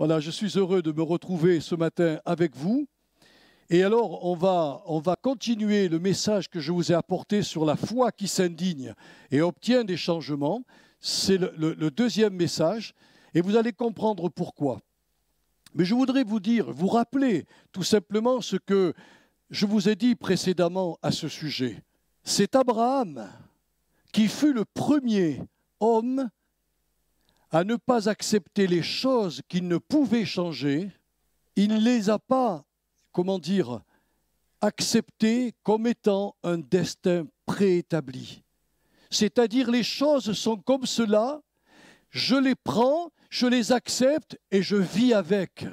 Voilà, je suis heureux de me retrouver ce matin avec vous. Et alors, on va continuer le message que je vous ai apporté sur la foi qui s'indigne et obtient des changements. C'est le deuxième message, et vous allez comprendre pourquoi. Mais je voudrais vous rappeler tout simplement ce que je vous ai dit précédemment à ce sujet. C'est Abraham qui fut le premier homme à ne pas accepter les choses qu'il ne pouvait changer. Il ne les a pas, acceptées comme étant un destin préétabli. C'est-à-dire les choses sont comme cela, je les prends, je les accepte et je vis avec.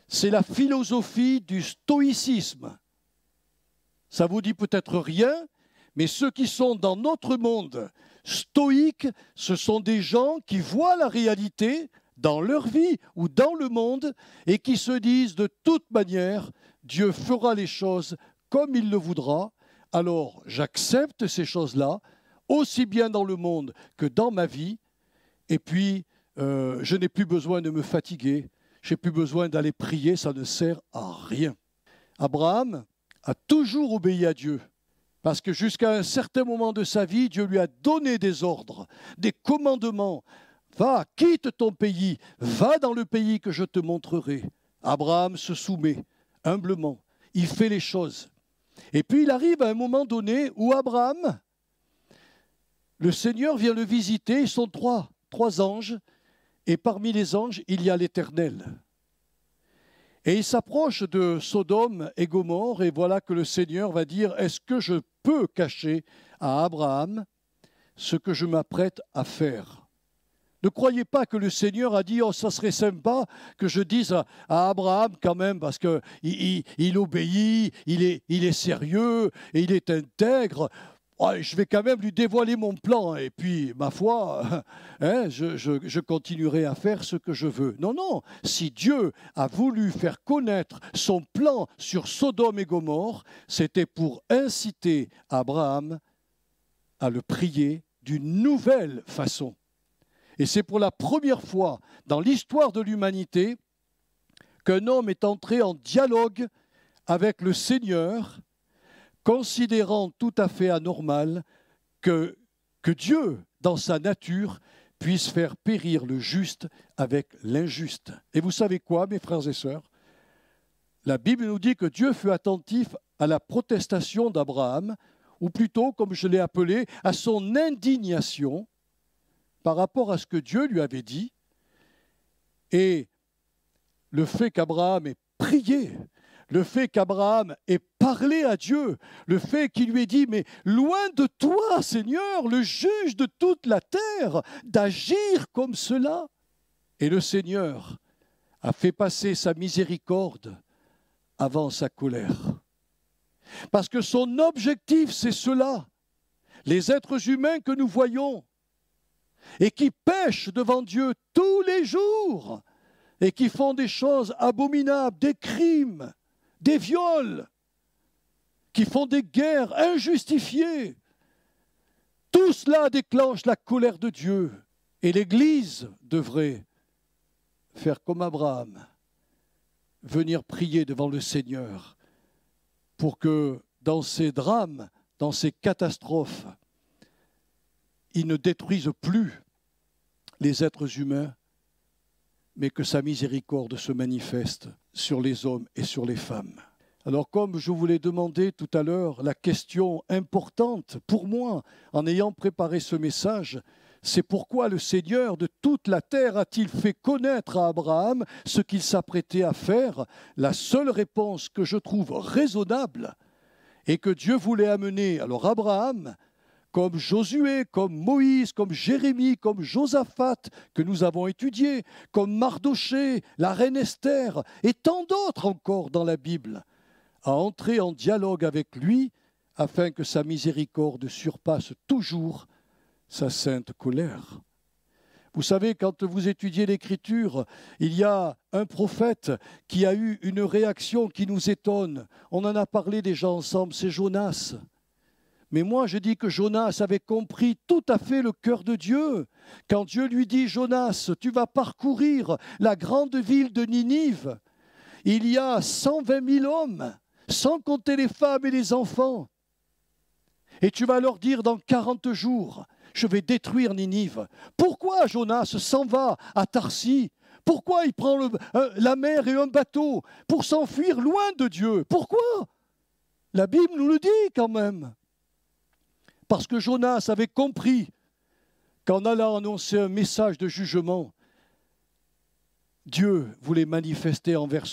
C'est la philosophie du stoïcisme. Ça vous dit peut-être rien, mais ceux qui sont dans notre monde stoïque, ce sont des gens qui voient la réalité dans leur vie ou dans le monde et qui se disent de toute manière, Dieu fera les choses comme il le voudra, alors j'accepte ces choses-là, aussi bien dans le monde que dans ma vie, et puis je n'ai plus besoin de me fatiguer, je n'ai plus besoin d'aller prier, ça ne sert à rien. Abraham a toujours obéi à Dieu. Parce que jusqu'à un certain moment de sa vie, Dieu lui a donné des ordres, des commandements. Va, quitte ton pays, va dans le pays que je te montrerai. Abraham se soumet humblement, il fait les choses. Et puis il arrive à un moment donné où Abraham, le Seigneur vient le visiter, ils sont trois anges, et parmi les anges, il y a l'Éternel. Et il s'approche de Sodome et Gomorrhe, et voilà que le Seigneur va dire, est-ce que je peux cacher à Abraham ce que je m'apprête à faire? Ne croyez pas que le Seigneur a dit, oh, ça serait sympa que je dise à Abraham quand même, parce qu'il obéit, il est sérieux, et il est intègre. Oh, je vais quand même lui dévoiler mon plan, et puis, ma foi, je continuerai à faire ce que je veux. Non, non, si Dieu a voulu faire connaître son plan sur Sodome et Gomorrhe, c'était pour inciter Abraham à le prier d'une nouvelle façon. Et c'est pour la première fois dans l'histoire de l'humanité qu'un homme est entré en dialogue avec le Seigneur, considérant tout à fait anormal que Dieu, dans sa nature, puisse faire périr le juste avec l'injuste. Et vous savez quoi, mes frères et sœurs? La Bible nous dit que Dieu fut attentif à la protestation d'Abraham, ou plutôt, comme je l'ai appelé, à son indignation par rapport à ce que Dieu lui avait dit. Et le fait qu'Abraham ait prié, le fait qu'Abraham ait parlé à Dieu, le fait qu'il lui ait dit, mais loin de toi, Seigneur, le juge de toute la terre, d'agir comme cela. Et le Seigneur a fait passer sa miséricorde avant sa colère. Parce que son objectif, c'est cela. Les êtres humains que nous voyons et qui pêchent devant Dieu tous les jours et qui font des choses abominables, des crimes, des viols, qui font des guerres injustifiées. Tout cela déclenche la colère de Dieu. Et l'Église devrait faire comme Abraham, venir prier devant le Seigneur pour que dans ces drames, dans ces catastrophes, il ne détruise plus les êtres humains, mais que sa miséricorde se manifeste sur les hommes et sur les femmes. Alors comme je vous l'ai demandé tout à l'heure, la question importante pour moi, en ayant préparé ce message, c'est pourquoi le Seigneur de toute la terre a-t-il fait connaître à Abraham ce qu'il s'apprêtait à faire? La seule réponse que je trouve raisonnable est que Dieu voulait amener alors Abraham, comme Josué, comme Moïse, comme Jérémie, comme Josaphat, que nous avons étudié, comme Mardochée, la reine Esther, et tant d'autres encore dans la Bible, à entrer en dialogue avec lui, afin que sa miséricorde surpasse toujours sa sainte colère. Vous savez, quand vous étudiez l'Écriture, il y a un prophète qui a eu une réaction qui nous étonne. On en a parlé déjà ensemble, c'est Jonas. Mais moi, je dis que Jonas avait compris tout à fait le cœur de Dieu. Quand Dieu lui dit, Jonas, tu vas parcourir la grande ville de Ninive, il y a 120 000 hommes, sans compter les femmes et les enfants. Et tu vas leur dire dans 40 jours, je vais détruire Ninive. Pourquoi Jonas s'en va à Tarsis? Pourquoi il prend la mer et un bateau pour s'enfuir loin de Dieu? Pourquoi? La Bible nous le dit quand même. Parce que Jonas avait compris qu'en allant annoncer un message de jugement, Dieu voulait manifester envers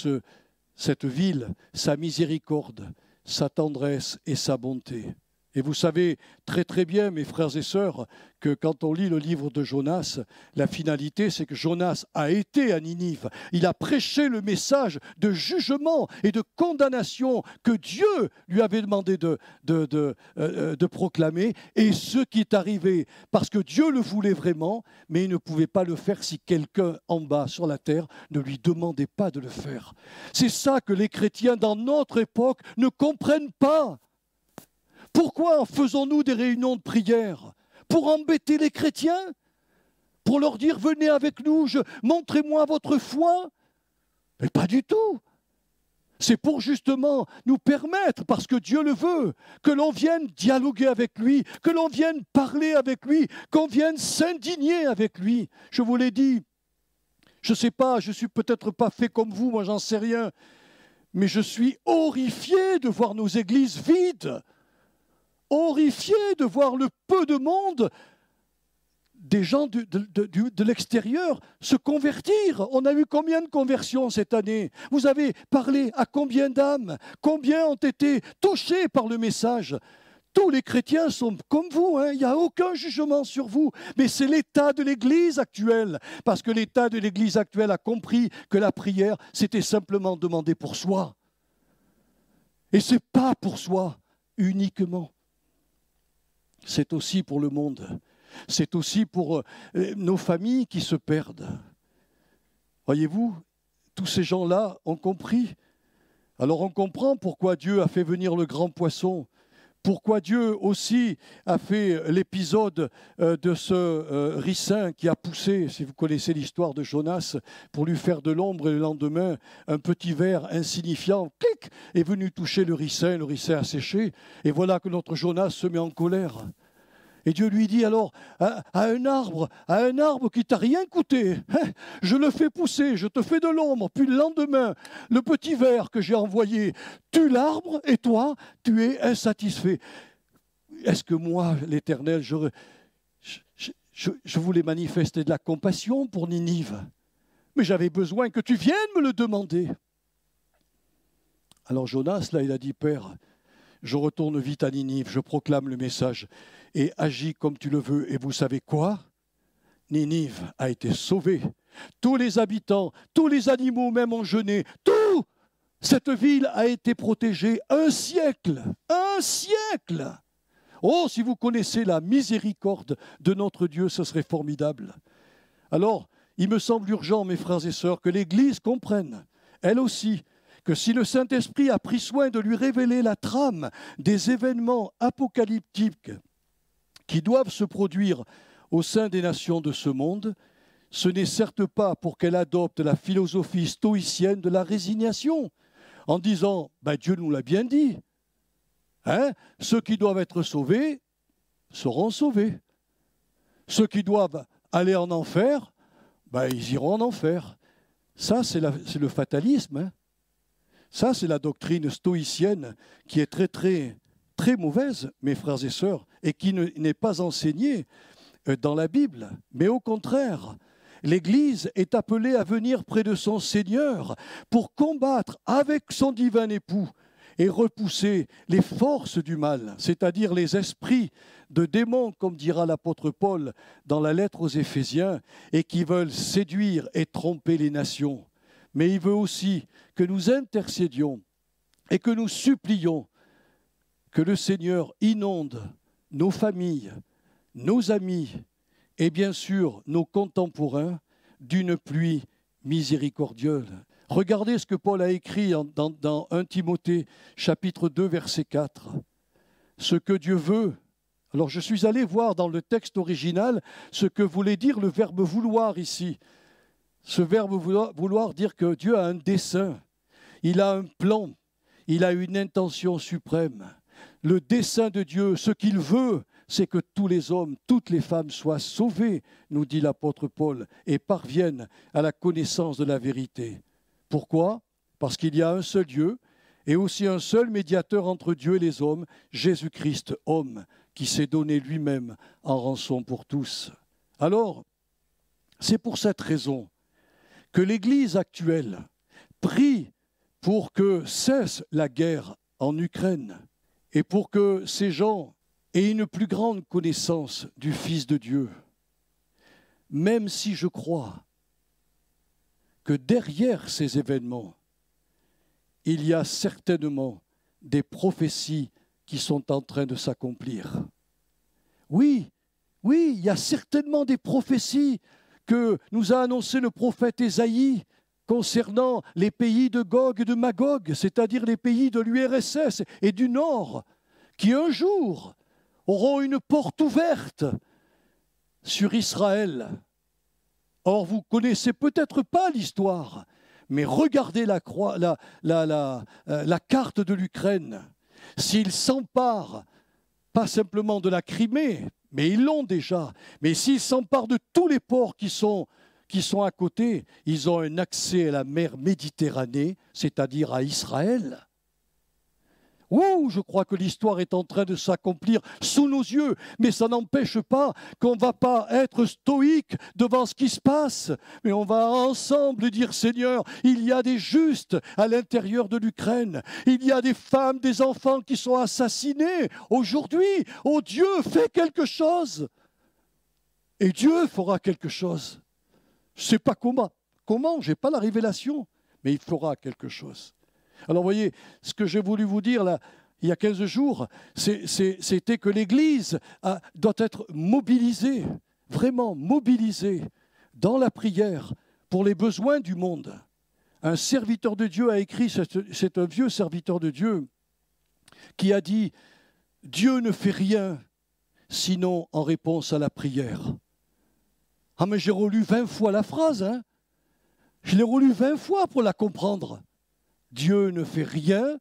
cette ville sa miséricorde, sa tendresse et sa bonté. Et vous savez très très bien, mes frères et sœurs, que quand on lit le livre de Jonas, la finalité, c'est que Jonas a été à Ninive. Il a prêché le message de jugement et de condamnation que Dieu lui avait demandé de proclamer. Et ce qui est arrivé, parce que Dieu le voulait vraiment, mais il ne pouvait pas le faire si quelqu'un en bas sur la terre ne lui demandait pas de le faire. C'est ça que les chrétiens dans notre époque ne comprennent pas. Pourquoi faisons-nous des réunions de prière? Pour embêter les chrétiens? Pour leur dire, venez avec nous, montrez-moi votre foi? Mais pas du tout. C'est pour justement nous permettre, parce que Dieu le veut, que l'on vienne dialoguer avec lui, que l'on vienne parler avec lui, qu'on vienne s'indigner avec lui. Je vous l'ai dit, je ne sais pas, je ne suis peut-être pas fait comme vous, moi j'en sais rien, mais je suis horrifié de voir nos églises vides. Horrifié de voir le peu de monde, des gens de l'extérieur se convertir. On a eu combien de conversions cette année? Vous avez parlé à combien d'âmes? Combien ont été touchés par le message? Tous les chrétiens sont comme vous, hein. Il n'y a aucun jugement sur vous. Mais c'est l'état de l'Église actuelle. Parce que l'état de l'Église actuelle a compris que la prière, c'était simplement demander pour soi. Et ce n'est pas pour soi uniquement. C'est aussi pour le monde. C'est aussi pour nos familles qui se perdent. Voyez-vous, tous ces gens-là ont compris. Alors on comprend pourquoi Dieu a fait venir le grand poisson. Pourquoi Dieu aussi a fait l'épisode de ce ricin qui a poussé, si vous connaissez l'histoire de Jonas, pour lui faire de l'ombre, et le lendemain, un petit ver insignifiant, clic, est venu toucher le ricin a séché, et voilà que notre Jonas se met en colère. Et Dieu lui dit alors, à un arbre qui t'a rien coûté, hein, je le fais pousser, je te fais de l'ombre, puis le lendemain, le petit ver que j'ai envoyé tue l'arbre, et toi, tu es insatisfait. Est-ce que moi, l'Éternel, je voulais manifester de la compassion pour Ninive, mais j'avais besoin que tu viennes me le demander. Alors Jonas, là, il a dit, Père, je retourne vite à Ninive, je proclame le message et agis comme tu le veux. Et vous savez quoi? Ninive a été sauvée. Tous les habitants, tous les animaux même ont jeûné. Tout! Cette ville a été protégée un siècle. Un siècle! Oh, si vous connaissez la miséricorde de notre Dieu, ce serait formidable. Alors, il me semble urgent, mes frères et sœurs, que l'Église comprenne, elle aussi, que si le Saint-Esprit a pris soin de lui révéler la trame des événements apocalyptiques qui doivent se produire au sein des nations de ce monde, ce n'est certes pas pour qu'elle adopte la philosophie stoïcienne de la résignation, en disant « Dieu nous l'a bien dit, hein, ceux qui doivent être sauvés seront sauvés. Ceux qui doivent aller en enfer, ils iront en enfer. » Ça, c'est le fatalisme, hein. Ça, c'est la doctrine stoïcienne qui est très, très, très mauvaise, mes frères et sœurs, et qui n'est pas enseignée dans la Bible. Mais au contraire, l'Église est appelée à venir près de son Seigneur pour combattre avec son divin époux et repousser les forces du mal, c'est-à-dire les esprits de démons, comme dira l'apôtre Paul dans la lettre aux Éphésiens, et qui veulent séduire et tromper les nations. Mais il veut aussi que nous intercédions et que nous supplions que le Seigneur inonde nos familles, nos amis et bien sûr nos contemporains d'une pluie miséricordieuse. Regardez ce que Paul a écrit dans 1 Timothée, chapitre 2, verset 4. ce que Dieu veut. Alors je suis allé voir dans le texte original ce que voulait dire le verbe vouloir ici. Ce verbe vouloir dire que Dieu a un dessein, il a un plan, il a une intention suprême. Le dessein de Dieu, ce qu'il veut, c'est que tous les hommes, toutes les femmes soient sauvés, nous dit l'apôtre Paul, et parviennent à la connaissance de la vérité. Pourquoi? Parce qu'il y a un seul Dieu et aussi un seul médiateur entre Dieu et les hommes, Jésus-Christ, homme, qui s'est donné lui-même en rançon pour tous. Alors, c'est pour cette raison que l'Église actuelle prie pour que cesse la guerre en Ukraine et pour que ces gens aient une plus grande connaissance du Fils de Dieu. Même si je crois que derrière ces événements, il y a certainement des prophéties qui sont en train de s'accomplir. Oui, il y a certainement des prophéties que nous a annoncé le prophète Ésaïe concernant les pays de Gog et de Magog, c'est-à-dire les pays de l'URSS et du Nord, qui un jour auront une porte ouverte sur Israël. Or, vous ne connaissez peut-être pas l'histoire, mais regardez la carte de l'Ukraine. S'ils s'emparent, pas simplement de la Crimée, mais ils l'ont déjà, mais s'ils s'emparent de tous les ports qui sont à côté, ils ont un accès à la mer Méditerranée, c'est-à-dire à Israël. Ouh, je crois que l'histoire est en train de s'accomplir sous nos yeux, mais ça n'empêche pas qu'on ne va pas être stoïque devant ce qui se passe, mais on va ensemble dire, Seigneur, il y a des justes à l'intérieur de l'Ukraine, il y a des femmes, des enfants qui sont assassinés aujourd'hui. Oh Dieu, fais quelque chose. Et Dieu fera quelque chose. Je ne sais pas comment, je n'ai pas la révélation, mais il fera quelque chose. Alors vous voyez, ce que j'ai voulu vous dire là, il y a 15 jours, c'était que l'Église doit être mobilisée, vraiment mobilisée dans la prière pour les besoins du monde. Un serviteur de Dieu a écrit, c'est un vieux serviteur de Dieu, qui a dit « Dieu ne fait rien sinon en réponse à la prière ». Ah mais j'ai relu 20 fois la phrase, hein. Je l'ai relu 20 fois pour la comprendre. Dieu ne fait rien,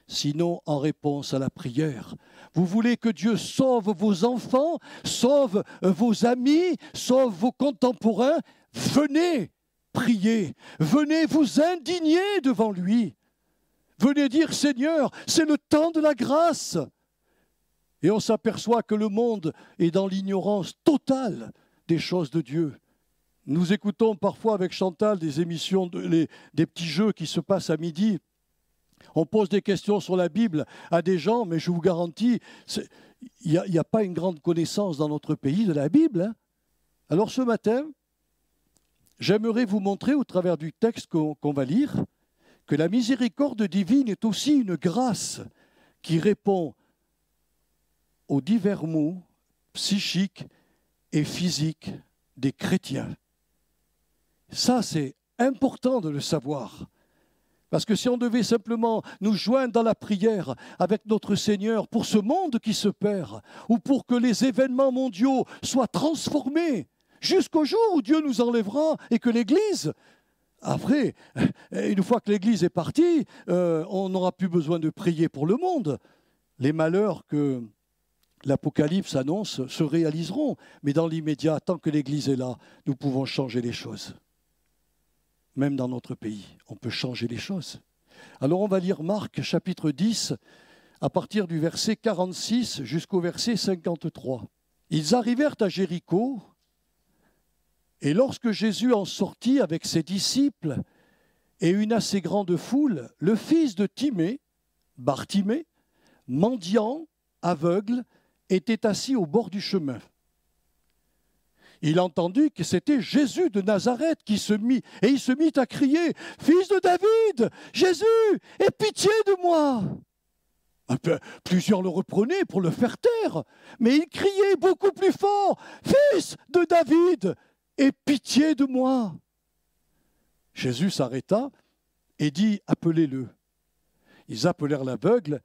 sinon en réponse à la prière. Vous voulez que Dieu sauve vos enfants, sauve vos amis, sauve vos contemporains? Venez prier, venez vous indigner devant lui. Venez dire, Seigneur, c'est le temps de la grâce. Et on s'aperçoit que le monde est dans l'ignorance totale des choses de Dieu. Nous écoutons parfois avec Chantal des émissions, des petits jeux qui se passent à midi. On pose des questions sur la Bible à des gens, mais je vous garantis, il n'y a pas une grande connaissance dans notre pays de la Bible. Hein. Alors ce matin, j'aimerais vous montrer au travers du texte qu'on va lire que la miséricorde divine est aussi une grâce qui répond aux divers maux psychiques et physiques des chrétiens. Ça, c'est important de le savoir. Parce que si on devait simplement nous joindre dans la prière avec notre Seigneur pour ce monde qui se perd, ou pour que les événements mondiaux soient transformés, jusqu'au jour où Dieu nous enlèvera et que l'Église, après, une fois que l'Église est partie, on n'aura plus besoin de prier pour le monde. Les malheurs que l'Apocalypse annonce se réaliseront, mais dans l'immédiat, tant que l'Église est là, nous pouvons changer les choses. Même dans notre pays, on peut changer les choses. Alors on va lire Marc chapitre 10, à partir du verset 46 jusqu'au verset 53. Ils arrivèrent à Jéricho, et lorsque Jésus en sortit avec ses disciples et une assez grande foule, le fils de Timée, Bartimée, mendiant, aveugle, était assis au bord du chemin. Il entendit que c'était Jésus de Nazareth qui se mit, et il se mit à crier « Fils de David, Jésus, aie pitié de moi !» Plusieurs le reprenaient pour le faire taire, mais il criait beaucoup plus fort « Fils de David, aie pitié de moi !» Jésus s'arrêta et dit « Appelez-le ». Ils appelèrent l'aveugle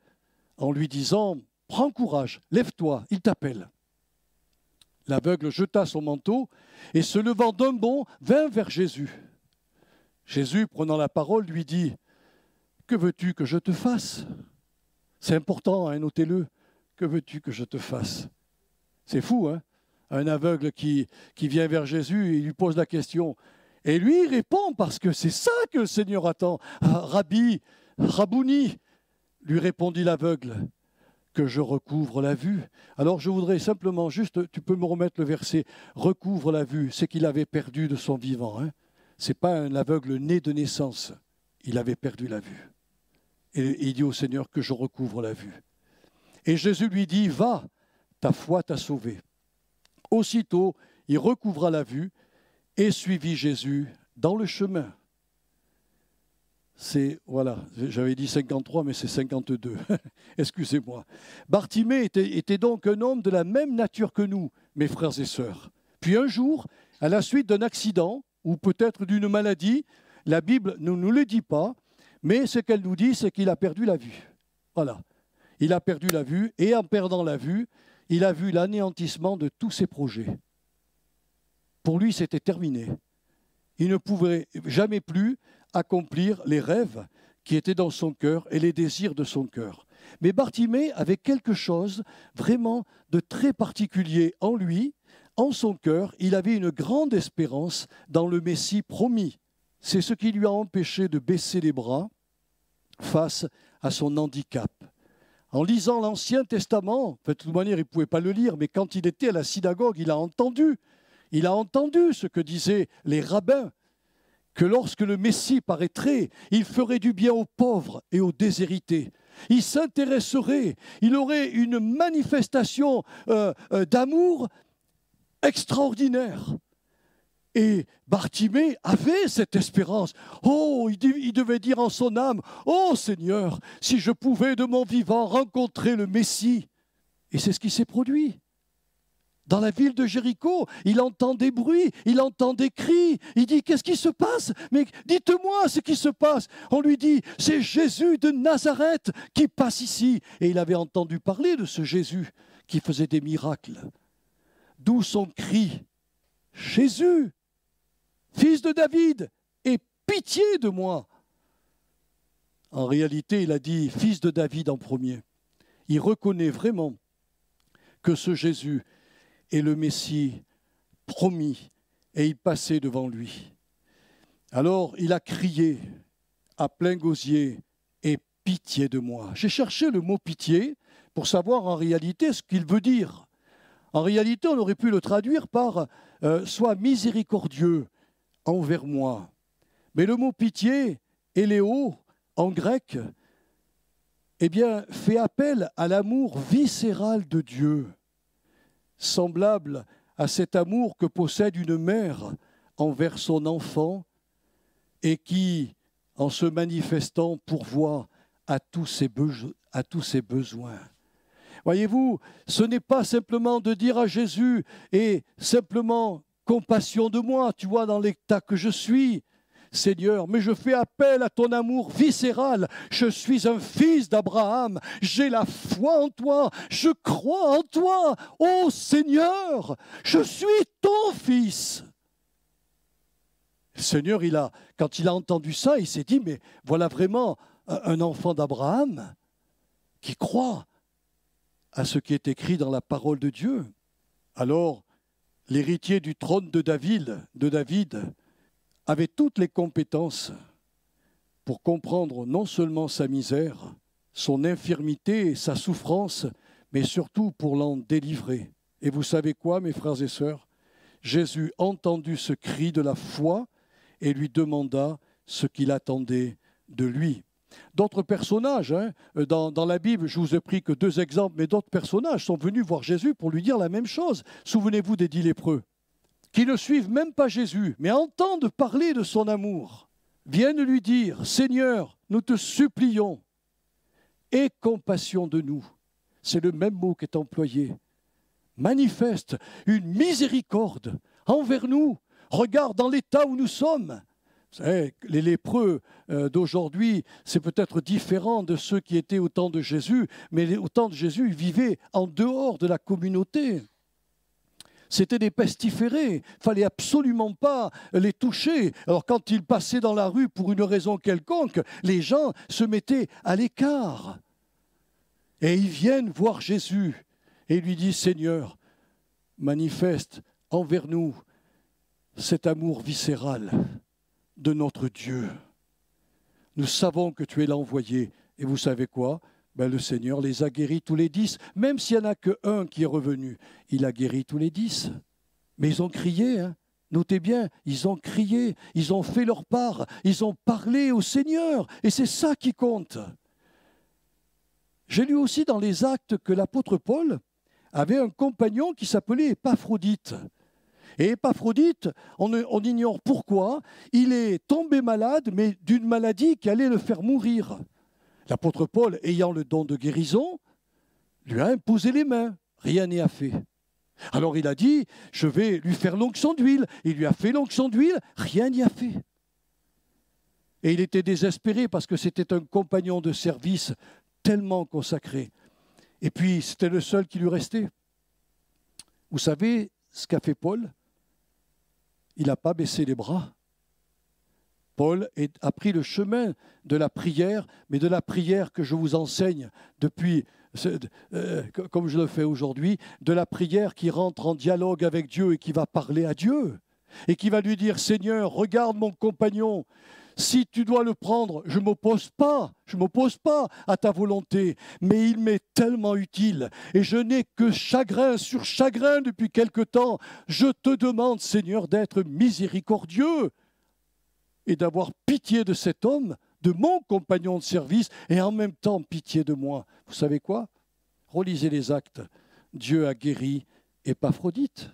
en lui disant « prends courage, lève-toi, il t'appelle. » L'aveugle jeta son manteau et se levant d'un bond, vint vers Jésus. Jésus, prenant la parole, lui dit « Que veux-tu que je te fasse ?» C'est important, hein, notez-le. « Que veux-tu que je te fasse ?» C'est fou, hein? Un aveugle qui vient vers Jésus et lui pose la question. Et lui, il répond parce que c'est ça que le Seigneur attend. « Rabbi, Rabouni !» lui répondit l'aveugle. « Que je recouvre la vue. » Alors je voudrais simplement, juste, tu peux me remettre le verset, « recouvre la vue », c'est qu'il avait perdu de son vivant. Hein? Ce n'est pas un aveugle né de naissance, il avait perdu la vue. Et il dit au Seigneur que je recouvre la vue. Et Jésus lui dit, « Va, ta foi t'a sauvé. » Aussitôt, il recouvra la vue et suivit Jésus dans le chemin. C'est, voilà, j'avais dit 53, mais c'est 52. Excusez-moi. Bartimée était donc un homme de la même nature que nous, mes frères et sœurs. Puis un jour, à la suite d'un accident, ou peut-être d'une maladie, la Bible ne nous le dit pas, mais ce qu'elle nous dit, c'est qu'il a perdu la vue. Voilà. Il a perdu la vue, et en perdant la vue, il a vu l'anéantissement de tous ses projets. Pour lui, c'était terminé. Il ne pouvait jamais plus accomplir les rêves qui étaient dans son cœur et les désirs de son cœur. Mais Bartimée avait quelque chose vraiment de très particulier en lui, en son cœur. Il avait une grande espérance dans le Messie promis. C'est ce qui lui a empêché de baisser les bras face à son handicap. En lisant l'Ancien Testament, de toute manière, il ne pouvait pas le lire, mais quand il était à la synagogue, il a entendu ce que disaient les rabbins, que lorsque le Messie paraîtrait, il ferait du bien aux pauvres et aux déshérités. Il s'intéresserait, il aurait une manifestation d'amour extraordinaire. Et Bartimée avait cette espérance. Oh, il devait dire en son âme, « Oh Seigneur, si je pouvais de mon vivant rencontrer le Messie !» Et c'est ce qui s'est produit. Dans la ville de Jéricho, il entend des bruits, il entend des cris. Il dit, « Qu'est-ce qui se passe? Mais dites-moi ce qui se passe. » On lui dit, « C'est Jésus de Nazareth qui passe ici. » Et il avait entendu parler de ce Jésus qui faisait des miracles. D'où son cri, « Jésus, fils de David, aie pitié de moi. » En réalité, il a dit « fils de David » en premier. Il reconnaît vraiment que ce Jésus est le Messie promis et il passait devant lui. Alors il a crié à plein gosier « aie pitié de moi ». J'ai cherché le mot « pitié » pour savoir en réalité ce qu'il veut dire. En réalité, on aurait pu le traduire par « sois miséricordieux envers moi ». Mais le mot pitié, éléo, en grec, eh bien, fait appel à l'amour viscéral de Dieu, semblable à cet amour que possède une mère envers son enfant et qui, en se manifestant, pourvoit à tous ses besoins. Voyez-vous, ce n'est pas simplement de dire à Jésus « et simplement compassion de moi, tu vois, dans l'état que je suis, Seigneur, mais je fais appel à ton amour viscéral. Je suis un fils d'Abraham, j'ai la foi en toi, je crois en toi. Ô Seigneur, je suis ton fils. » Le Seigneur, quand il a entendu ça, il s'est dit, mais voilà vraiment un enfant d'Abraham qui croit à ce qui est écrit dans la parole de Dieu. Alors, l'héritier du trône de David, avait toutes les compétences pour comprendre non seulement sa misère, son infirmité, sa souffrance, mais surtout pour l'en délivrer. Et vous savez quoi, mes frères et sœurs? Jésus entendit ce cri de la foi et lui demanda ce qu'il attendait de lui. D'autres personnages, dans la Bible, je vous ai pris que 2 exemples, mais d'autres personnages sont venus voir Jésus pour lui dire la même chose. Souvenez-vous des 10 lépreux, qui ne suivent même pas Jésus, mais entendent parler de son amour, viennent lui dire « Seigneur, nous te supplions, aie compassion de nous. » C'est le même mot qui est employé. Manifeste une miséricorde envers nous. Regarde dans l'état où nous sommes. Vous savez, les lépreux d'aujourd'hui, c'est peut-être différent de ceux qui étaient au temps de Jésus, mais au temps de Jésus, ils vivaient en dehors de la communauté. C'était des pestiférés, il ne fallait absolument pas les toucher. Alors quand ils passaient dans la rue pour une raison quelconque, les gens se mettaient à l'écart. Et ils viennent voir Jésus et lui disent, Seigneur, manifeste envers nous cet amour viscéral de notre Dieu. Nous savons que tu es l'envoyé. Et vous savez quoi? Le Seigneur les a guéris tous les 10. Même s'il n'y en a qu'un qui est revenu, il a guéri tous les 10. Mais ils ont crié, hein. Notez bien, ils ont crié, ils ont fait leur part, ils ont parlé au Seigneur. Et c'est ça qui compte. J'ai lu aussi dans les Actes que l'apôtre Paul avait un compagnon qui s'appelait Épaphrodite. Et Épaphrodite, on ignore pourquoi, il est tombé malade, mais d'une maladie qui allait le faire mourir. L'apôtre Paul, ayant le don de guérison, lui a imposé les mains. Rien n'y a fait. Alors il a dit, je vais lui faire l'onction d'huile. Il lui a fait l'onction d'huile, rien n'y a fait. Et il était désespéré parce que c'était un compagnon de service tellement consacré. Et puis c'était le seul qui lui restait. Vous savez ce qu'a fait Paul? Il n'a pas baissé les bras. Paul a pris le chemin de la prière, mais de la prière que je vous enseigne depuis, comme je le fais aujourd'hui, de la prière qui rentre en dialogue avec Dieu et qui va parler à Dieu, et qui va lui dire, Seigneur, regarde mon compagnon, si tu dois le prendre, je ne m'oppose pas à ta volonté, mais il m'est tellement utile et je n'ai que chagrin sur chagrin depuis quelque temps. Je te demande, Seigneur, d'être miséricordieux et d'avoir pitié de cet homme, de mon compagnon de service et en même temps pitié de moi. Vous savez quoi? Relisez les Actes. Dieu a guéri Épaphrodite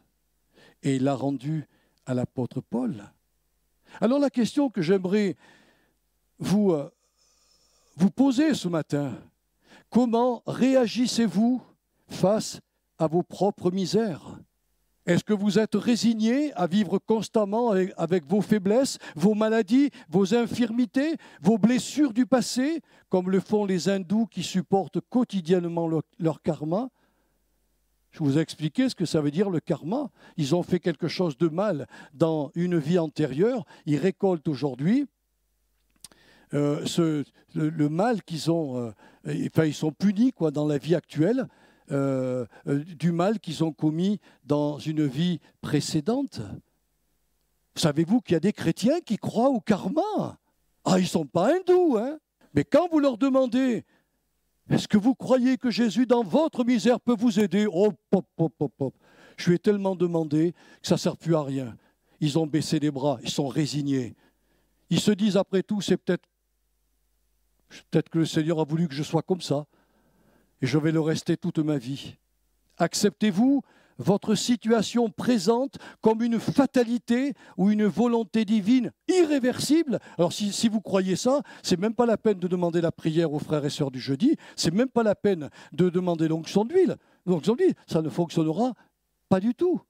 et il l'a rendu à l'apôtre Paul. Alors la question que j'aimerais vous poser ce matin, comment réagissez-vous face à vos propres misères? Est-ce que vous êtes résigné à vivre constamment avec vos faiblesses, vos maladies, vos infirmités, vos blessures du passé, comme le font les hindous qui supportent quotidiennement leur karma? Je vous ai expliqué ce que ça veut dire le karma. Ils ont fait quelque chose de mal dans une vie antérieure. Ils récoltent aujourd'hui le mal qu'ils ont. Ils sont punis dans la vie actuelle du mal qu'ils ont commis dans une vie précédente. Savez-vous qu'il y a des chrétiens qui croient au karma? Ah, ils ne sont pas hindous, hein? Mais quand vous leur demandez, est-ce que vous croyez que Jésus, dans votre misère, peut vous aider? Oh, pop, pop, pop, pop. Je lui ai tellement demandé que ça ne sert plus à rien. Ils ont baissé les bras, ils sont résignés. Ils se disent, après tout, c'est peut-être que le Seigneur a voulu que je sois comme ça. Et je vais le rester toute ma vie. Acceptez-vous votre situation présente comme une fatalité ou une volonté divine irréversible? Alors si vous croyez ça, c'est même pas la peine de demander la prière aux frères et sœurs du jeudi, c'est même pas la peine de demander l'onction d'huile. L'onction d'huile, ça ne fonctionnera pas du tout.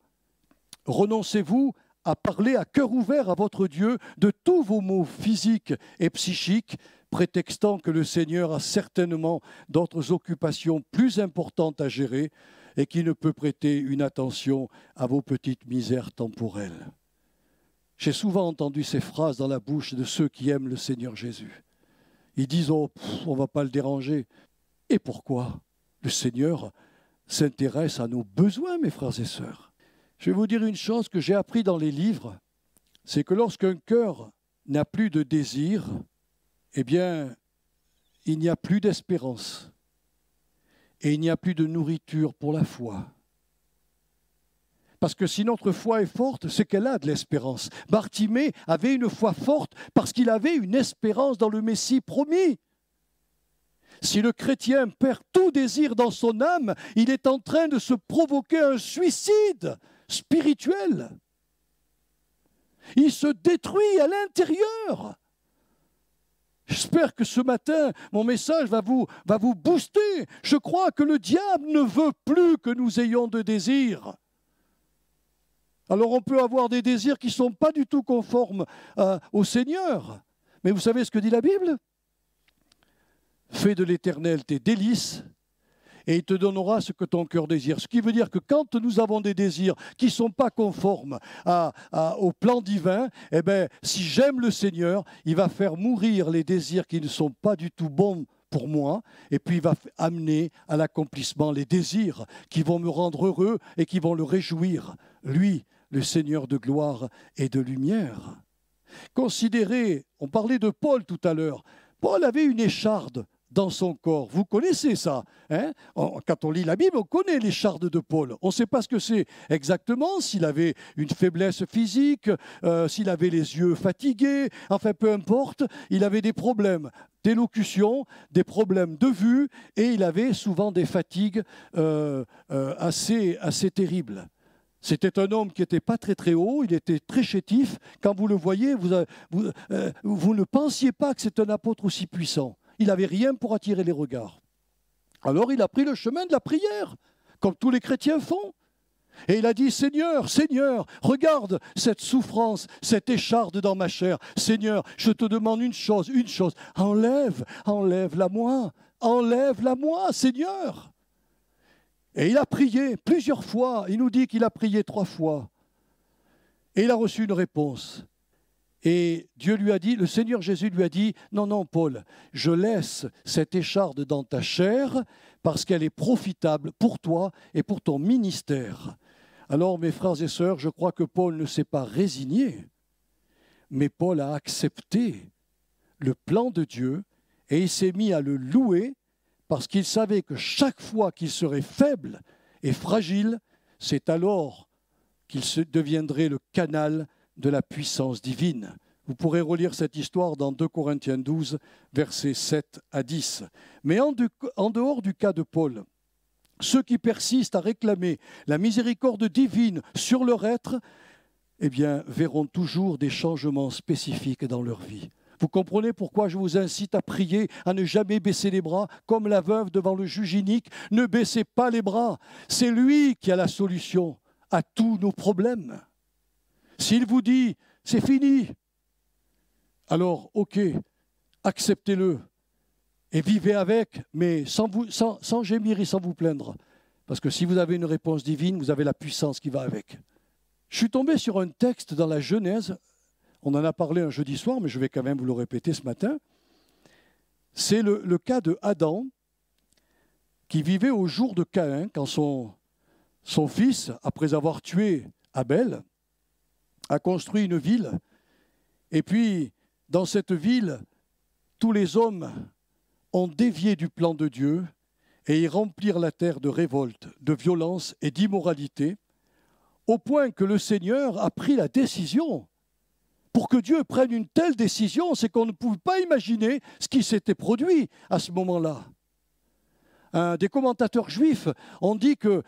Renoncez-vous à parler à cœur ouvert à votre Dieu de tous vos maux physiques et psychiques, prétextant que le Seigneur a certainement d'autres occupations plus importantes à gérer et qui ne peut prêter une attention à vos petites misères temporelles. J'ai souvent entendu ces phrases dans la bouche de ceux qui aiment le Seigneur Jésus. Ils disent « Oh, on ne va pas le déranger ». Et pourquoi? Le Seigneur s'intéresse à nos besoins, mes frères et sœurs. Je vais vous dire une chose que j'ai appris dans les livres, c'est que lorsqu'un cœur n'a plus de désir, eh bien, il n'y a plus d'espérance. Et il n'y a plus de nourriture pour la foi. Parce que si notre foi est forte, c'est qu'elle a de l'espérance. Bartimée avait une foi forte parce qu'il avait une espérance dans le Messie promis. Si le chrétien perd tout désir dans son âme, il est en train de se provoquer un suicide spirituel. Il se détruit à l'intérieur. J'espère que ce matin, mon message va vous booster. Je crois que le diable ne veut plus que nous ayons de désir. Alors on peut avoir des désirs qui ne sont pas du tout conformes au Seigneur. Mais vous savez ce que dit la Bible? Fais de l'Éternel tes délices et il te donnera ce que ton cœur désire. Ce qui veut dire que quand nous avons des désirs qui ne sont pas conformes au plan divin, eh bien, si j'aime le Seigneur, il va faire mourir les désirs qui ne sont pas du tout bons pour moi, et puis il va amener à l'accomplissement les désirs qui vont me rendre heureux et qui vont le réjouir. Lui, le Seigneur de gloire et de lumière. Considérez, on parlait de Paul tout à l'heure, Paul avait une écharde dans son corps. Vous connaissez ça, hein? Quand on lit la Bible, on connaît l'écharde de Paul. On ne sait pas ce que c'est exactement, s'il avait une faiblesse physique, s'il avait les yeux fatigués, enfin peu importe, il avait des problèmes d'élocution, des problèmes de vue, et il avait souvent des fatigues assez terribles. C'était un homme qui n'était pas très très haut, il était très chétif. Quand vous le voyez, vous ne pensiez pas que c'est un apôtre aussi puissant. Il n'avait rien pour attirer les regards. Alors il a pris le chemin de la prière, comme tous les chrétiens font. Et il a dit, Seigneur, Seigneur, regarde cette souffrance, cette écharde dans ma chair. Seigneur, je te demande une chose, enlève-la-moi, Seigneur. Et il a prié plusieurs fois, il nous dit qu'il a prié 3 fois. Et il a reçu une réponse. Et Dieu lui a dit, le Seigneur Jésus lui a dit, non, Paul, je laisse cette écharde dans ta chair parce qu'elle est profitable pour toi et pour ton ministère. Alors, mes frères et sœurs, je crois que Paul ne s'est pas résigné, mais Paul a accepté le plan de Dieu et il s'est mis à le louer parce qu'il savait que chaque fois qu'il serait faible et fragile, c'est alors qu'il deviendrait le canal de la puissance divine. Vous pourrez relire cette histoire dans 2 Corinthiens 12, versets 7 à 10. Mais en dehors du cas de Paul, ceux qui persistent à réclamer la miséricorde divine sur leur être, eh bien, verront toujours des changements spécifiques dans leur vie. Vous comprenez pourquoi je vous incite à prier, à ne jamais baisser les bras, comme la veuve devant le juge inique. Ne baissez pas les bras. C'est lui qui a la solution à tous nos problèmes. S'il vous dit, c'est fini, alors, ok, acceptez-le et vivez avec, mais sans gémir et sans vous plaindre. Parce que si vous avez une réponse divine, vous avez la puissance qui va avec. Je suis tombé sur un texte dans la Genèse, on en a parlé un jeudi soir, mais je vais quand même vous le répéter ce matin. C'est le cas de Adam, qui vivait au jour de Caïn, quand son fils, après avoir tué Abel, a construit une ville. Et puis, dans cette ville, tous les hommes ont dévié du plan de Dieu et ils remplirent la terre de révolte, de violence et d'immoralité, au point que le Seigneur a pris la décision. Pour que Dieu prenne une telle décision, c'est qu'on ne pouvait pas imaginer ce qui s'était produit à ce moment-là. Des commentateurs juifs ont dit que,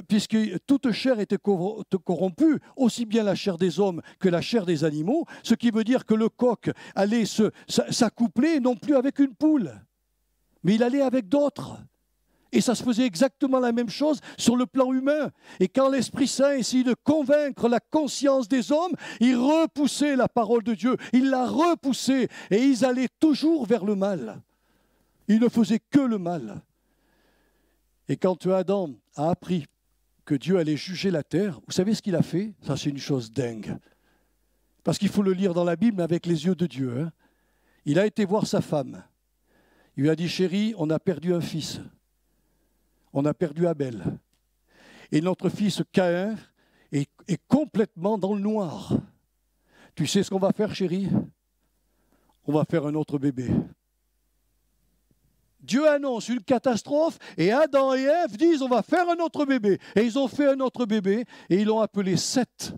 puisque toute chair était corrompue, aussi bien la chair des hommes que la chair des animaux, ce qui veut dire que le coq allait s'accoupler non plus avec une poule, mais il allait avec d'autres. Et ça se faisait exactement la même chose sur le plan humain. Et quand l'Esprit Saint essayait de convaincre la conscience des hommes, il repoussait la parole de Dieu, il la repoussait, et ils allaient toujours vers le mal. Ils ne faisaient que le mal. Et quand Adam a appris que Dieu allait juger la terre, vous savez ce qu'il a fait? Ça, c'est une chose dingue. Parce qu'il faut le lire dans la Bible avec les yeux de Dieu. Hein. Il a été voir sa femme. Il lui a dit, chérie, on a perdu un fils. On a perdu Abel. Et notre fils Caïn est complètement dans le noir. Tu sais ce qu'on va faire, chérie? On va faire un autre bébé. Dieu annonce une catastrophe et Adam et Ève disent on va faire un autre bébé. Et ils ont fait un autre bébé et ils l'ont appelé Seth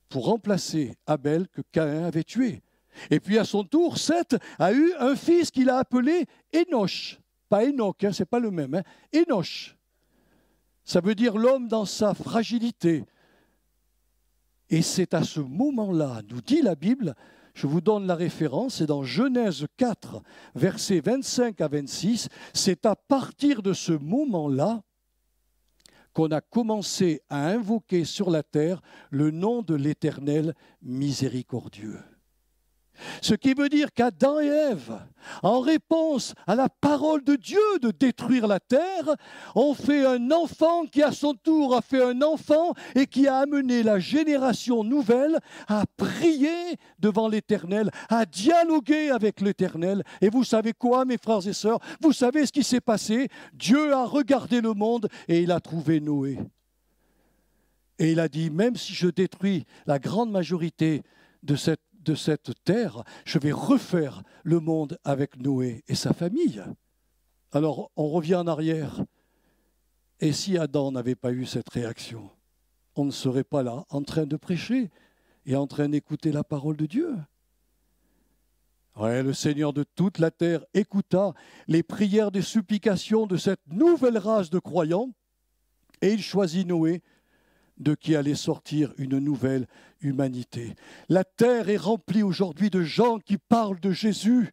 pour remplacer Abel que Caïn avait tué. Et puis à son tour, Seth a eu un fils qu'il a appelé Enoch. Pas Enoch, hein, c'est pas le même. Hein. Enoch. Ça veut dire l'homme dans sa fragilité. Et c'est à ce moment-là, nous dit la Bible, je vous donne la référence, c'est dans Genèse 4, versets 25 à 26, c'est à partir de ce moment-là qu'on a commencé à invoquer sur la terre le nom de l'Éternel miséricordieux. Ce qui veut dire qu'Adam et Ève, en réponse à la parole de Dieu de détruire la terre, ont fait un enfant qui à son tour a fait un enfant et qui a amené la génération nouvelle à prier devant l'Éternel, à dialoguer avec l'Éternel. Et vous savez quoi, mes frères et sœurs? Vous savez ce qui s'est passé? Dieu a regardé le monde et il a trouvé Noé. Et il a dit, même si je détruis la grande majorité de cette terre, je vais refaire le monde avec Noé et sa famille. Alors, on revient en arrière. Et si Adam n'avait pas eu cette réaction, on ne serait pas là en train de prêcher et en train d'écouter la parole de Dieu. Ouais, le Seigneur de toute la terre écouta les prières des supplications de cette nouvelle race de croyants et il choisit Noé, de qui allait sortir une nouvelle humanité. La terre est remplie aujourd'hui de gens qui parlent de Jésus,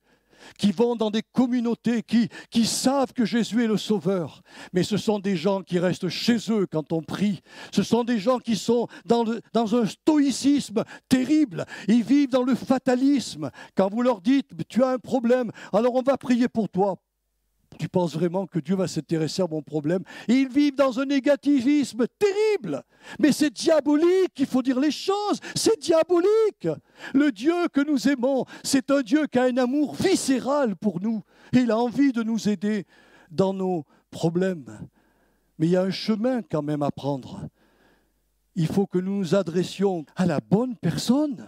qui vont dans des communautés, qui savent que Jésus est le Sauveur. Mais ce sont des gens qui restent chez eux quand on prie. Ce sont des gens qui sont dans un stoïcisme terrible. Ils vivent dans le fatalisme. Quand vous leur dites « tu as un problème, alors on va prier pour toi ». Tu penses vraiment que Dieu va s'intéresser à mon problème? Ils vivent dans un négativisme terrible. Mais c'est diabolique, il faut dire les choses. C'est diabolique. Le Dieu que nous aimons, c'est un Dieu qui a un amour viscéral pour nous. Et il a envie de nous aider dans nos problèmes. Mais il y a un chemin quand même à prendre. Il faut que nous nous adressions à la bonne personne.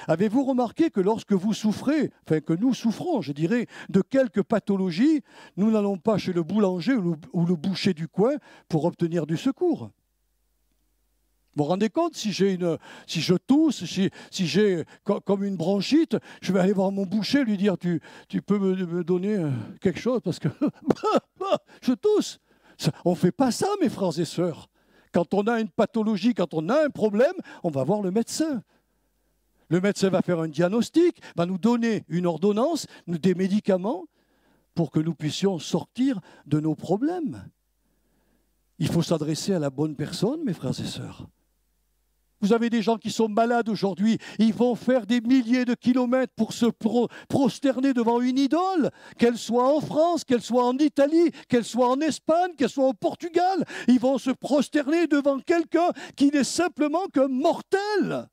Avez-vous remarqué que lorsque vous souffrez, enfin que nous souffrons, je dirais, de quelques pathologies, nous n'allons pas chez le boulanger ou le boucher du coin pour obtenir du secours? Vous vous rendez compte, si je tousse, si j'ai comme une bronchite, je vais aller voir mon boucher, lui dire tu peux me donner quelque chose parce que je tousse. On ne fait pas ça, mes frères et sœurs. Quand on a une pathologie, quand on a un problème, on va voir le médecin. Le médecin va faire un diagnostic, va nous donner une ordonnance, des médicaments pour que nous puissions sortir de nos problèmes. Il faut s'adresser à la bonne personne, mes frères et sœurs. Vous avez des gens qui sont malades aujourd'hui, ils vont faire des milliers de kilomètres pour se prosterner devant une idole, qu'elle soit en France, qu'elle soit en Italie, qu'elle soit en Espagne, qu'elle soit au Portugal. Ils vont se prosterner devant quelqu'un qui n'est simplement qu'un mortel.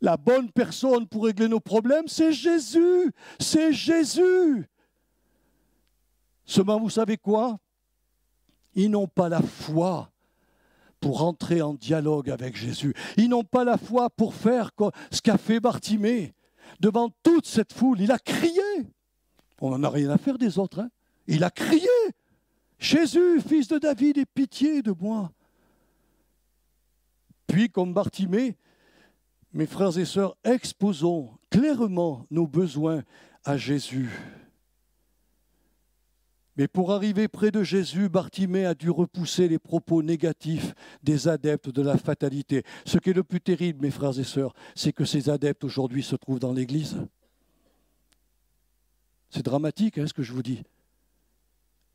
La bonne personne pour régler nos problèmes, c'est Jésus. C'est Jésus. Seulement, vous savez quoi? Ils n'ont pas la foi pour entrer en dialogue avec Jésus. Ils n'ont pas la foi pour faire ce qu'a fait Bartimée. Devant toute cette foule, il a crié. On n'en a rien à faire des autres. Hein? Il a crié. Jésus, fils de David, aie pitié de moi. Puis, comme Bartimée, mes frères et sœurs, exposons clairement nos besoins à Jésus. Mais pour arriver près de Jésus, Bartimée a dû repousser les propos négatifs des adeptes de la fatalité. Ce qui est le plus terrible, mes frères et sœurs, c'est que ces adeptes aujourd'hui se trouvent dans l'Église. C'est dramatique, hein, ce que je vous dis.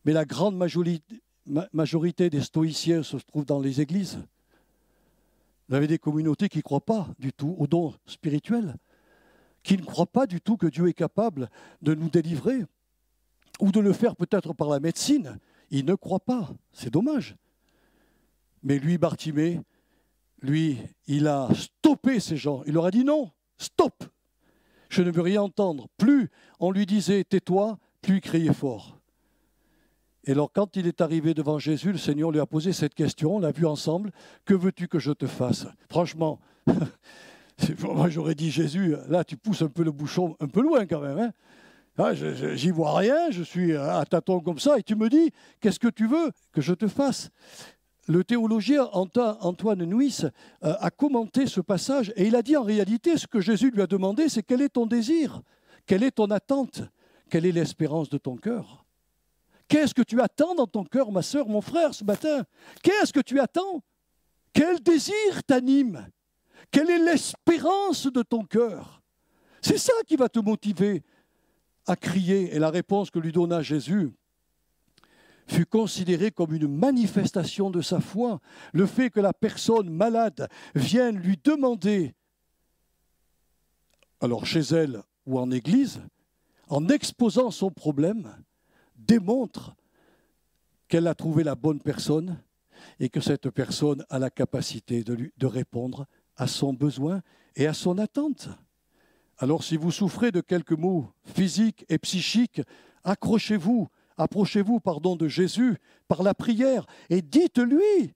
Mais la grande majorité des stoïciens se trouvent dans les églises. Vous avez des communautés qui ne croient pas du tout aux dons spirituels, qui ne croient pas du tout que Dieu est capable de nous délivrer, ou de le faire peut-être par la médecine. Ils ne croient pas, c'est dommage. Mais lui, Bartimée, lui, il a stoppé ces gens. Il leur a dit non, stop, je ne veux rien entendre. Plus on lui disait tais-toi, plus il criait fort. Et alors, quand il est arrivé devant Jésus, le Seigneur lui a posé cette question, on l'a vu ensemble, « Que veux-tu que je te fasse ?» Franchement, moi j'aurais dit, Jésus, là tu pousses un peu le bouchon un peu loin quand même. Hein, là, j'y vois rien, je suis à tâtons comme ça, et tu me dis, qu'est-ce que tu veux que je te fasse? Le théologien Antoine Nuis a commenté ce passage, et il a dit en réalité, ce que Jésus lui a demandé, c'est quel est ton désir? Quelle est ton attente? Quelle est l'espérance de ton cœur? Qu'est-ce que tu attends dans ton cœur, ma sœur, mon frère, ce matin? Qu'est-ce que tu attends? Quel désir t'anime? Quelle est l'espérance de ton cœur? C'est ça qui va te motiver à crier. Et la réponse que lui donna Jésus, fut considéré comme une manifestation de sa foi. Le fait que la personne malade vienne lui demander, alors chez elle ou en église, en exposant son problème, démontre qu'elle a trouvé la bonne personne et que cette personne a la capacité de répondre à son besoin et à son attente. Alors si vous souffrez de quelques maux physiques et psychiques, approchez-vous de Jésus par la prière et dites-lui,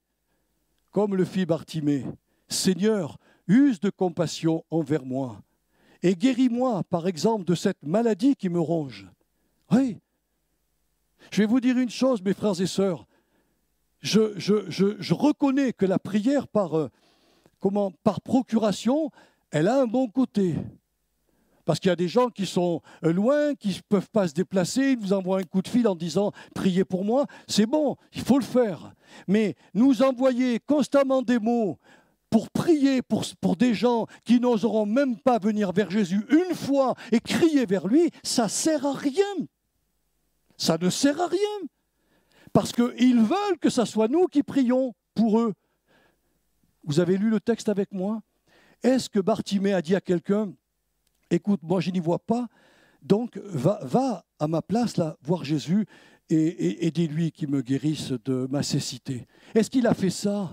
comme le fit Bartimée, « Seigneur, use de compassion envers moi et guéris-moi, par exemple, de cette maladie qui me ronge. » Oui, je vais vous dire une chose, mes frères et sœurs, je reconnais que la prière par procuration, elle a un bon côté. Parce qu'il y a des gens qui sont loin, qui ne peuvent pas se déplacer, ils vous envoient un coup de fil en disant « Priez pour moi », c'est bon, il faut le faire. Mais nous envoyer constamment des mots pour prier pour des gens qui n'oseront même pas venir vers Jésus une fois et crier vers lui, ça ne sert à rien. Ça ne sert à rien. Parce qu'ils veulent que ce soit nous qui prions pour eux. Vous avez lu le texte avec moi? Est-ce que Bartimée a dit à quelqu'un « Écoute, moi je n'y vois pas, donc va à ma place là, voir Jésus et dis-lui qu'il me guérisse de ma cécité ». Est-ce qu'il a fait ça?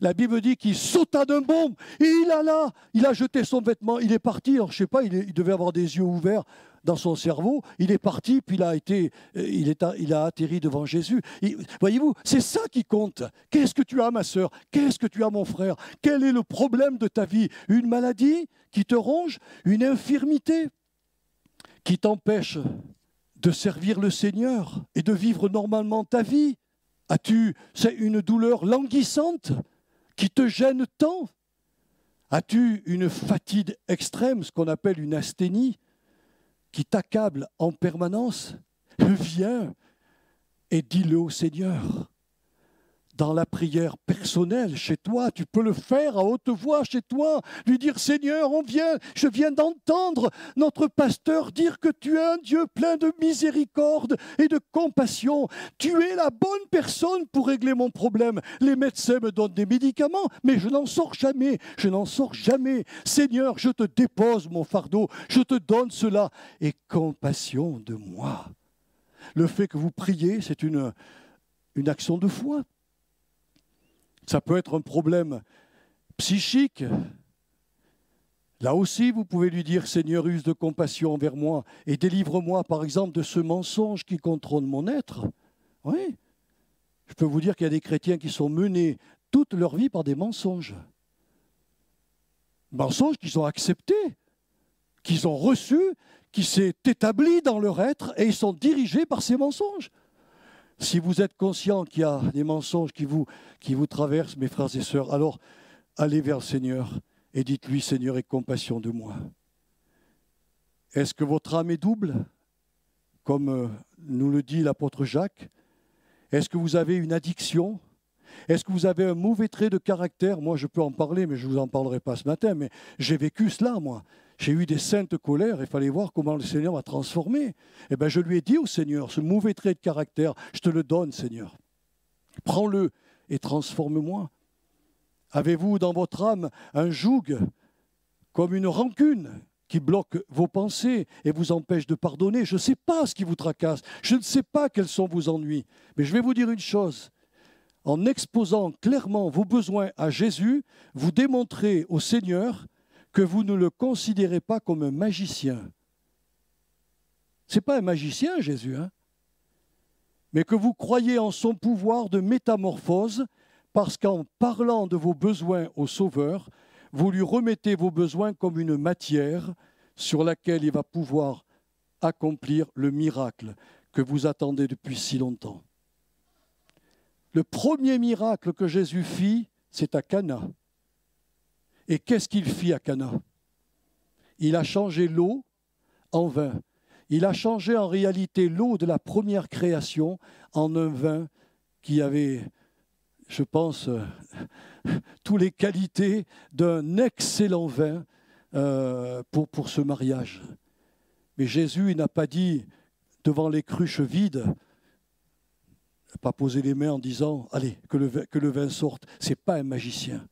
La Bible dit qu'il sauta d'un bond et il a jeté son vêtement, il est parti. Alors, je ne sais pas, il devait avoir des yeux ouverts dans son cerveau. Il est parti, puis il a atterri devant Jésus. Voyez-vous, c'est ça qui compte. Qu'est-ce que tu as, ma sœur? Qu'est-ce que tu as, mon frère? Quel est le problème de ta vie? Une maladie qui te ronge? Une infirmité qui t'empêche de servir le Seigneur et de vivre normalement ta vie? C'est une douleur languissante qui te gêne tant? As-tu une fatigue extrême, ce qu'on appelle une asthénie, qui t'accable en permanence? Viens et dis-le au Seigneur. Dans la prière personnelle, chez toi, tu peux le faire à haute voix chez toi, lui dire « Seigneur, je viens d'entendre notre pasteur dire que tu es un Dieu plein de miséricorde et de compassion. Tu es la bonne personne pour régler mon problème. Les médecins me donnent des médicaments, mais je n'en sors jamais, Seigneur, je te dépose mon fardeau, je te donne cela, et compassion de moi. » Le fait que vous priez, c'est une action de foi. Ça peut être un problème psychique. Là aussi, vous pouvez lui dire « Seigneur, use de compassion envers moi et délivre-moi, par exemple, de ce mensonge qui contrôle mon être. » Oui, je peux vous dire qu'il y a des chrétiens qui sont menés toute leur vie par des mensonges. Mensonges qu'ils ont acceptés, qu'ils ont reçus, qui s'est établi dans leur être et ils sont dirigés par ces mensonges. Si vous êtes conscient qu'il y a des mensonges qui vous traversent, mes frères et sœurs, alors allez vers le Seigneur et dites-lui, Seigneur, aie compassion de moi. Est-ce que votre âme est double, comme nous le dit l'apôtre Jacques? Est-ce que vous avez une addiction? Est-ce que vous avez un mauvais trait de caractère? Moi, je peux en parler, mais je ne vous en parlerai pas ce matin, mais j'ai vécu cela, moi. J'ai eu des saintes colères, il fallait voir comment le Seigneur m'a transformé. Eh bien, je lui ai dit au Seigneur, ce mauvais trait de caractère, je te le donne, Seigneur. Prends-le et transforme-moi. Avez-vous dans votre âme un joug comme une rancune qui bloque vos pensées et vous empêche de pardonner? Je ne sais pas ce qui vous tracasse, je ne sais pas quels sont vos ennuis, mais je vais vous dire une chose. En exposant clairement vos besoins à Jésus, vous démontrez au Seigneur que vous ne le considérez pas comme un magicien. Ce n'est pas un magicien, Jésus, hein, mais que vous croyez en son pouvoir de métamorphose, parce qu'en parlant de vos besoins au Sauveur, vous lui remettez vos besoins comme une matière sur laquelle il va pouvoir accomplir le miracle que vous attendez depuis si longtemps. Le premier miracle que Jésus fit, c'est à Cana. Et qu'est-ce qu'il fit à Cana? Il a changé l'eau en vin. Il a changé en réalité l'eau de la première création en un vin qui avait, je pense, toutes les qualités d'un excellent vin pour ce mariage. Mais Jésus n'a pas dit devant les cruches vides, Pas poser les mains en disant « Allez, que le vin sorte ». Ce n'est pas un magicien.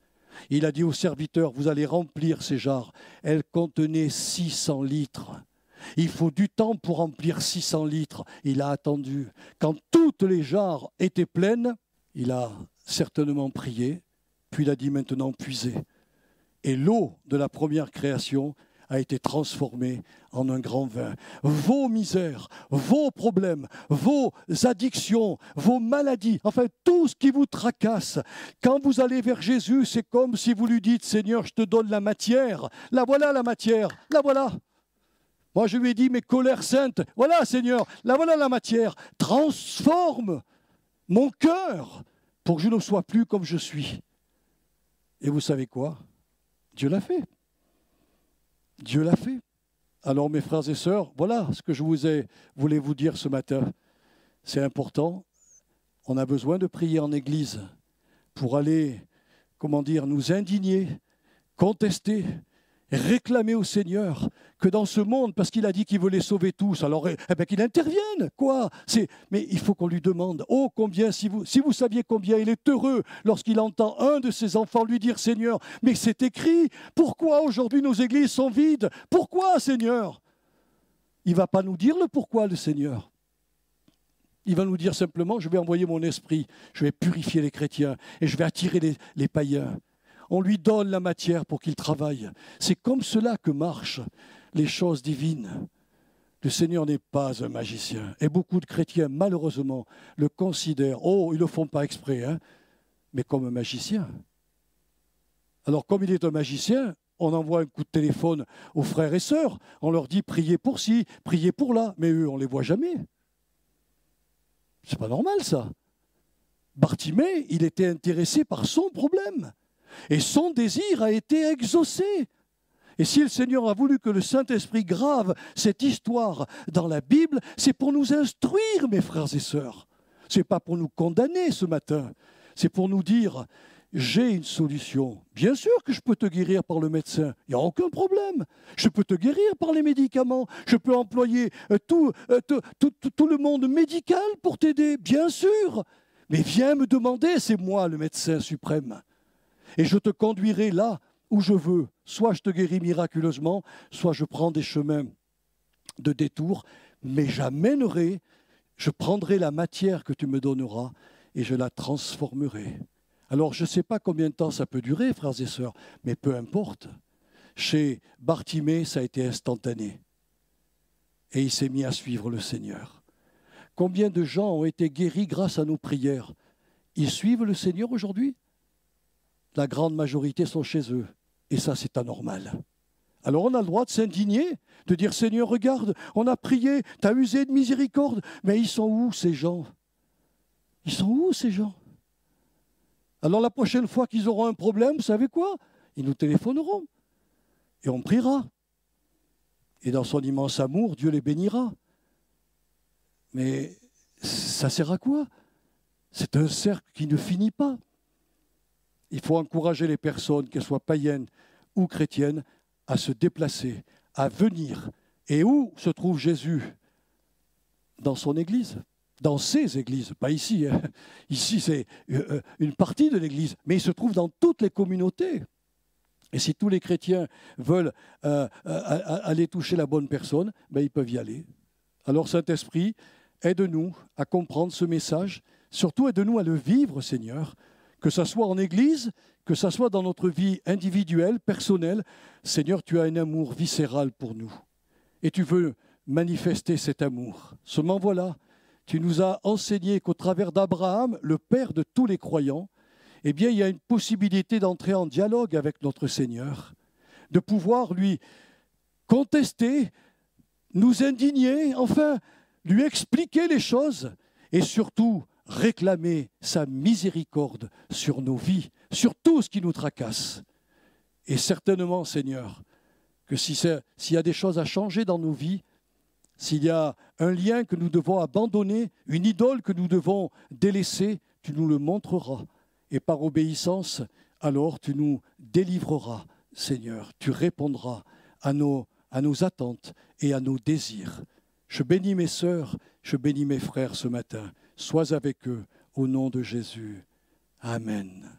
Il a dit aux serviteurs « Vous allez remplir ces jarres ». Elles contenaient 600 litres. Il faut du temps pour remplir 600 litres. Il a attendu. Quand toutes les jarres étaient pleines, il a certainement prié, puis il a dit maintenant puisez. Et l'eau de la première création a été transformée en un grand vin. Vos misères, vos problèmes, vos addictions, vos maladies, enfin tout ce qui vous tracasse, quand vous allez vers Jésus, c'est comme si vous lui dites « Seigneur, je te donne la matière. La voilà la matière, la voilà. » Moi je lui ai dit « Mes colères saintes, voilà Seigneur, la voilà la matière. Transforme mon cœur pour que je ne sois plus comme je suis. » Et vous savez quoi? Dieu l'a fait. Dieu l'a fait. Alors mes frères et sœurs, voilà ce que je voulais vous dire ce matin. C'est important. On a besoin de prier en Église pour aller, nous indigner, contester, réclamer au Seigneur que dans ce monde, parce qu'il a dit qu'il veut les sauver tous, alors qu'il intervienne, quoi. Mais il faut qu'on lui demande, oh combien, si vous saviez combien il est heureux lorsqu'il entend un de ses enfants lui dire, Seigneur, mais c'est écrit, pourquoi aujourd'hui nos églises sont vides? Pourquoi, Seigneur? Il ne va pas nous dire le pourquoi, le Seigneur. Il va nous dire simplement, je vais envoyer mon esprit, je vais purifier les chrétiens et je vais attirer les païens. On lui donne la matière pour qu'il travaille. C'est comme cela que marchent les choses divines. Le Seigneur n'est pas un magicien. Et beaucoup de chrétiens, malheureusement, le considèrent, oh, ils ne le font pas exprès, mais comme un magicien. Alors, comme il est un magicien, on envoie un coup de téléphone aux frères et sœurs. On leur dit, priez pour ci, priez pour là. Mais eux, on ne les voit jamais. C'est pas normal, ça. Bartimée, il était intéressé par son problème. Et son désir a été exaucé. Et si le Seigneur a voulu que le Saint-Esprit grave cette histoire dans la Bible, c'est pour nous instruire, mes frères et sœurs. Ce n'est pas pour nous condamner ce matin. C'est pour nous dire, j'ai une solution. Bien sûr que je peux te guérir par le médecin. Il n'y a aucun problème. Je peux te guérir par les médicaments. Je peux employer tout le monde médical pour t'aider. Bien sûr. Mais viens me demander, c'est moi le médecin suprême. Et je te conduirai là où je veux. Soit je te guéris miraculeusement, soit je prends des chemins de détour, mais je prendrai la matière que tu me donneras et je la transformerai. Alors je ne sais pas combien de temps ça peut durer, frères et sœurs, mais peu importe. Chez Bartimée, ça a été instantané. Et il s'est mis à suivre le Seigneur. Combien de gens ont été guéris grâce à nos prières? Ils suivent le Seigneur aujourd'hui? La grande majorité sont chez eux. Et ça, c'est anormal. Alors on a le droit de s'indigner, de dire, Seigneur, regarde, on a prié, tu as usé de miséricorde. Mais ils sont où ces gens? Ils sont où ces gens? Alors la prochaine fois qu'ils auront un problème, vous savez quoi? Ils nous téléphoneront. Et on priera. Et dans son immense amour, Dieu les bénira. Mais ça sert à quoi? C'est un cercle qui ne finit pas. Il faut encourager les personnes, qu'elles soient païennes ou chrétiennes, à se déplacer, à venir. Et où se trouve Jésus? Dans son Église, dans ses églises, pas ici. Ici, c'est une partie de l'Église, mais il se trouve dans toutes les communautés. Et si tous les chrétiens veulent aller toucher la bonne personne, ils peuvent y aller. Alors, Saint-Esprit, aide-nous à comprendre ce message, surtout aide-nous à le vivre, Seigneur, que ce soit en Église, que ce soit dans notre vie individuelle, personnelle. Seigneur, tu as un amour viscéral pour nous. Et tu veux manifester cet amour. Seulement voilà, tu nous as enseigné qu'au travers d'Abraham, le père de tous les croyants, eh bien, il y a une possibilité d'entrer en dialogue avec notre Seigneur, de pouvoir lui contester, nous indigner, enfin, lui expliquer les choses et surtout réclamer sa miséricorde sur nos vies, sur tout ce qui nous tracasse. Et certainement, Seigneur, que s'il y a des choses à changer dans nos vies, s'il y a un lien que nous devons abandonner, une idole que nous devons délaisser, tu nous le montreras. Et par obéissance, alors tu nous délivreras, Seigneur. Tu répondras à nos attentes et à nos désirs. Je bénis mes sœurs, je bénis mes frères ce matin. Sois avec eux au nom de Jésus. Amen.